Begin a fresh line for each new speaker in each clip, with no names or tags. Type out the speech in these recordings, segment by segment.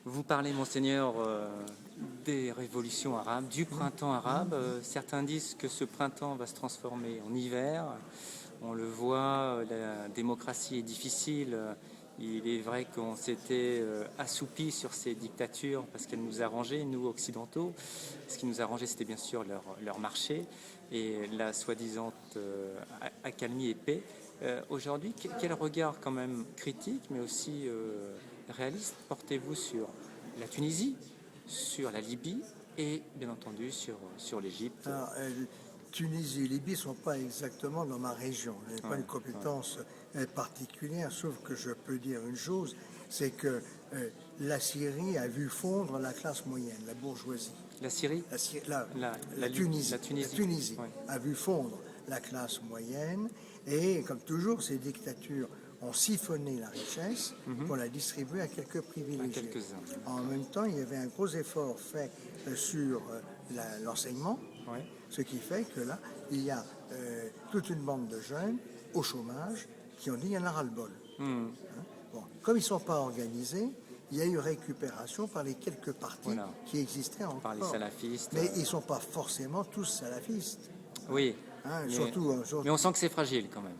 Vous parlez, monseigneur, des révolutions arabes, du printemps arabe. Certains disent que ce printemps va se transformer en hiver. On le voit, la démocratie est difficile. Il est vrai qu'on s'était assoupi sur ces dictatures parce qu'elles nous arrangeaient, nous occidentaux. Ce qui nous arrangeait, c'était bien sûr leur marché et la soi-disant accalmie et paix. Aujourd'hui, quel regard quand même critique, mais aussi réaliste portez-vous sur la Tunisie, sur la Libye et bien entendu sur l'Égypte?
Alors, Tunisie et Libye ne sont pas exactement dans ma région. Je n'ai pas une compétence particulière, sauf que je peux dire une chose, c'est que la Syrie a vu fondre la classe moyenne, la bourgeoisie.
La Syrie,
La Tunisie
ouais.
a vu fondre la classe moyenne et, comme toujours, ces dictatures ont siphonné la richesse pour la distribuer à quelques privilégiés.
Quelques-uns.
En même temps, il y avait un gros effort fait sur l'enseignement,
Ouais.
ce qui fait que là, il y a toute une bande de jeunes au chômage qui ont dit il y en a ras-le-bol. Hein? Bon, comme ils ne sont pas organisés, il y a eu récupération par les quelques partis qui existaient encore.
Par les salafistes.
Mais ils ne sont pas forcément tous salafistes.
Oui.
Hein,
mais,
surtout,
mais on sent que c'est fragile quand même.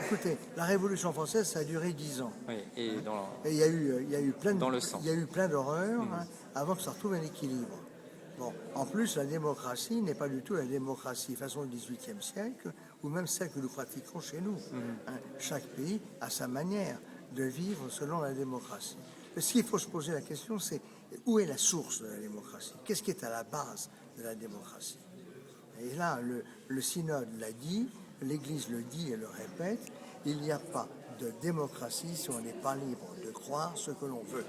Écoutez, la Révolution française, ça a duré 10 ans.
Oui, et
Et il y a eu plein
dans le sang.
Il y a eu plein d'horreurs avant que ça retrouve un équilibre. Bon, en plus, la démocratie n'est pas du tout la démocratie façon du XVIIIe siècle, ou même celle que nous pratiquons chez nous. Hein, chaque pays a sa manière de vivre selon la démocratie. Ce qu'il faut se poser la question, c'est où est la source de la démocratie? Qu'est-ce qui est à la base de la démocratie? Et là, le synode l'a dit, l'Église le dit et le répète, il n'y a pas de démocratie si on n'est pas libre de croire ce que l'on veut.